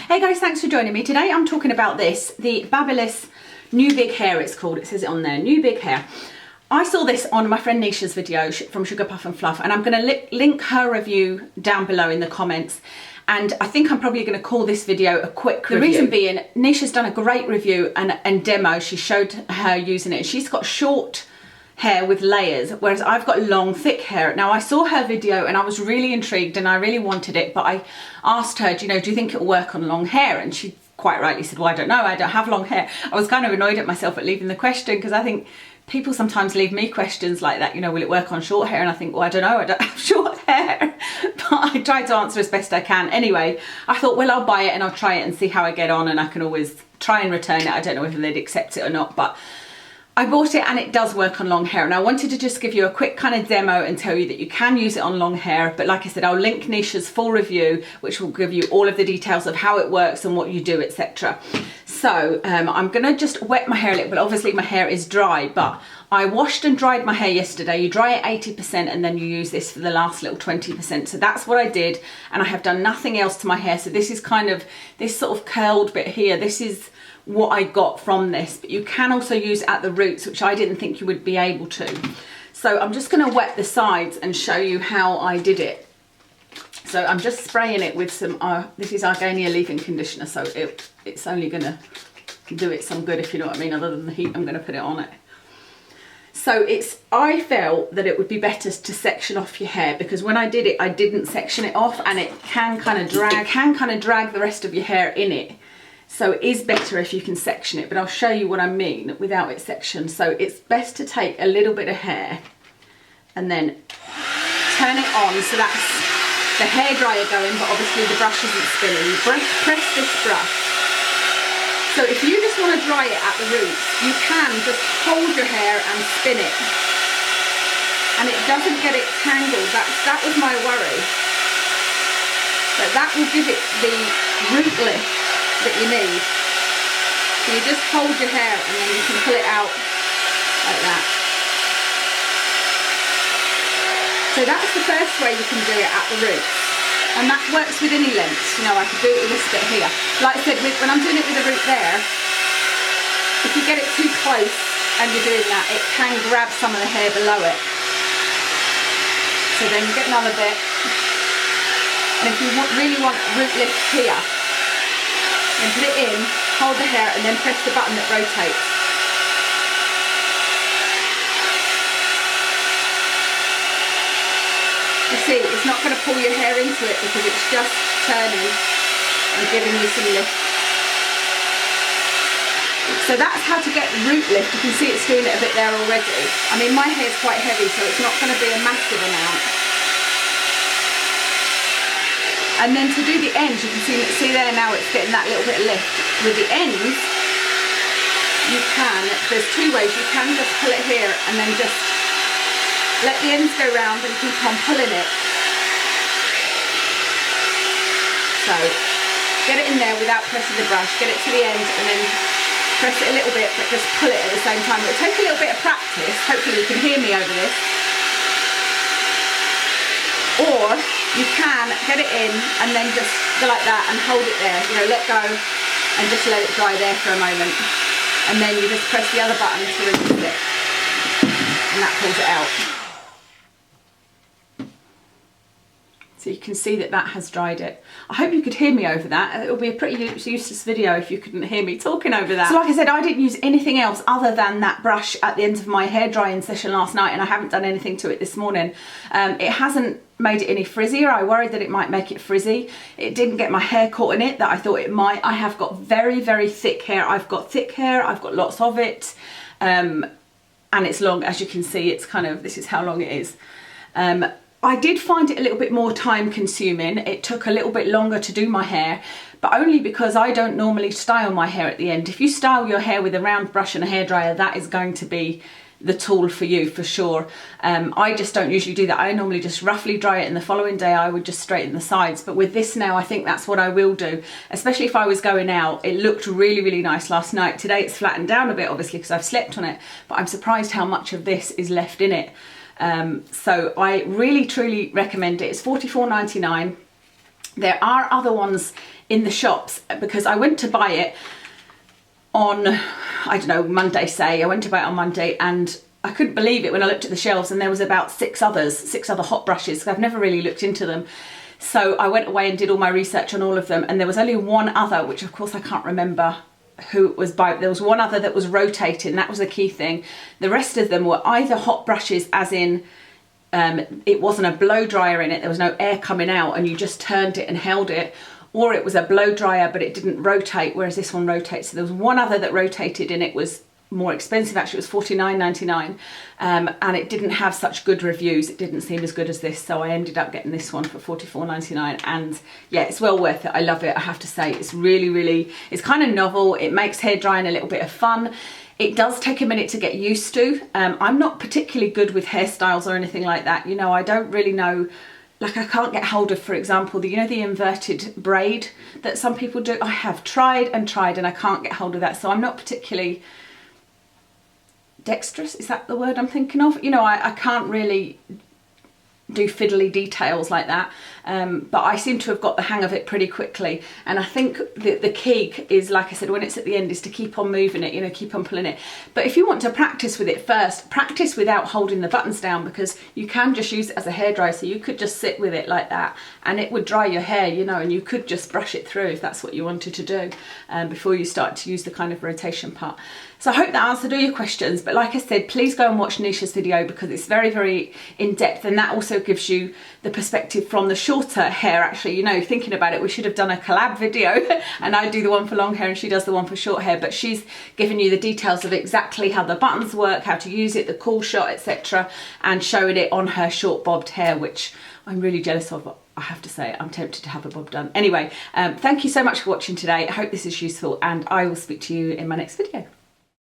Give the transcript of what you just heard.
Hey guys, thanks for joining me. Today I'm talking about this, the Babyliss New Big Hair it's called. It says it on there, New Big Hair. I saw this on my friend Nisha's video from Sugar Puff and Fluff, and I'm going to link her review down below in the comments. And I think I'm probably going to call this video a quick review. The reason being, Nisha's done a great review and demo. She showed her using it. She's got short hair with layers, whereas I've got long, thick hair. Now, I saw her video and I was really intrigued and I really wanted it, but I asked her, do you think it'll work on long hair? And she quite rightly said, well, I don't know, I don't have long hair. I was kind of annoyed at myself at leaving the question, because I think people sometimes leave me questions like that, will it work on short hair? And I think, well, I don't know, I don't have short hair. But I try to answer as best I can. Anyway, I thought, well, I'll buy it and I'll try it and see how I get on, and I can always try and return it. I don't know whether they'd accept it or not, but I bought it and it does work on long hair. And I wanted to just give you a quick kind of demo and tell you that you can use it on long hair. But like I said, I'll link Nisha's full review, which will give you all of the details of how it works and what you do, etc. So I'm gonna just wet my hair a little bit. Obviously my hair is dry, but I washed and dried my hair yesterday. You dry it 80% and then you use this for the last little 20%. So that's what I did, and I have done nothing else to my hair. So this is kind of, this sort of curled bit here, this is what I got from this, but you can also use it at the roots, which I didn't think you would be able to. So I'm just going to wet the sides and show you how I did it. So I'm just spraying it with some, this is Argania leave-in conditioner, so it's only going to do it some good, if you know what I mean, other than the heat I'm going to put it on it. So I felt that it would be better to section off your hair, because when I did it, I didn't section it off, and it can kind of drag the rest of your hair in it. So it is better if you can section it, but I'll show you what I mean without it sectioned. So it's best to take a little bit of hair and then turn it on, so that's the hairdryer going, but obviously the brush isn't spinning. You press this brush. So if you just want to dry it at the roots, you can just hold your hair and spin it, and it doesn't get it tangled. That was my worry. But that will give it the root lift that you need. So you just hold your hair and then you can pull it out like that. So that's the first way you can do it at the roots, and that works with any lengths. I could do it with this bit here. Like I said, when I'm doing it with the root there, if you get it too close and you're doing that, it can grab some of the hair below it. So then you get another bit, and if you really want root lift here, then put it in, hold the hair, and then press the button that rotates. You see, it's not going to pull your hair into it because it's just turning and giving you some lift. So that's how to get root lift. You can see it's doing it a bit there already. I mean, my hair's quite heavy, so it's not going to be a massive amount. And then to do the ends, you can see there now it's getting that little bit of lift. With the ends, there's two ways. You can just pull it here and then just let the ends go round and keep on pulling it. So get it in there without pressing the brush, get it to the end and then press it a little bit, but just pull it at the same time. It'll take a little bit of practice. Hopefully you can hear me over this. Or you can get it in and then just go like that and hold it there, let go and just let it dry there for a moment. And then you just press the other button to release it, and that pulls it out. So you can see that has dried it. I hope you could hear me over that. It would be a pretty useless video if you couldn't hear me talking over that. So like I said, I didn't use anything else other than that brush at the end of my hair drying session last night, and I haven't done anything to it this morning. It hasn't made it any frizzier. I worried that it might make it frizzy. It didn't get my hair caught in it that I thought it might. I have got very, very thick hair. I've got thick hair, I've got lots of it, and it's long. As you can see, it's kind of, this is how long it is. I did find it a little bit more time consuming. It took a little bit longer to do my hair, but only because I don't normally style my hair at the end. If you style your hair with a round brush and a hairdryer, that is going to be the tool for you for sure. I just don't usually do that. I normally just roughly dry it, and the following day I would just straighten the sides. But with this now, I think that's what I will do, especially if I was going out. It looked really, really nice last night. Today it's flattened down a bit, obviously, because I've slept on it, but I'm surprised how much of this is left in it. So I really truly recommend it. It's $44.99. There are other ones in the shops, because I went to buy it on, I don't know, Monday, say. I went to buy it on Monday, and I couldn't believe it when I looked at the shelves and there was about six other hot brushes, because I've never really looked into them. So I went away and did all my research on all of them, and there was only one other, which of course I can't remember who it was by. There was one other that was rotating, that was the key thing. The rest of them were either hot brushes, as in it wasn't a blow dryer in it, there was no air coming out and you just turned it and held it, or it was a blow dryer but it didn't rotate, whereas this one rotates. So there was one other that rotated, and it was more expensive, actually. It was $49.99, and it didn't have such good reviews. It didn't seem as good as this, so I ended up getting this one for $44.99, and yeah, it's well worth it. I love it, I have to say. It's really, it's kind of novel. It makes hair drying a little bit of fun. It does take a minute to get used to. I'm not particularly good with hairstyles or anything like that. You know, I don't really know, like I can't get hold of, for example, the, you know, the inverted braid that some people do. I have tried and tried and I can't get hold of that, so I'm not particularly dexterous, is that the word I'm thinking of? You know, I can't really do fiddly details like that, but I seem to have got the hang of it pretty quickly. And I think the key is, like I said, when it's at the end, is to keep on moving it, you know, keep on pulling it. But if you want to practice with it first, practice without holding the buttons down, because you can just use it as a hairdryer. So you could just sit with it like that and it would dry your hair, you know, and you could just brush it through if that's what you wanted to do, before you start to use the kind of rotation part. So I hope that answered all your questions, but like I said, please go and watch Nisha's video, because it's very in depth, and that also gives you the perspective from the shorter hair. Actually, you know, thinking about it, we should have done a collab video and I do the one for long hair and she does the one for short hair, but she's given you the details of exactly how the buttons work, how to use it, the cool shot, etc., and showing it on her short bobbed hair, which I'm really jealous of. I have to say, I'm tempted to have a bob done. Anyway, thank you so much for watching today. I hope this is useful, and I will speak to you in my next video.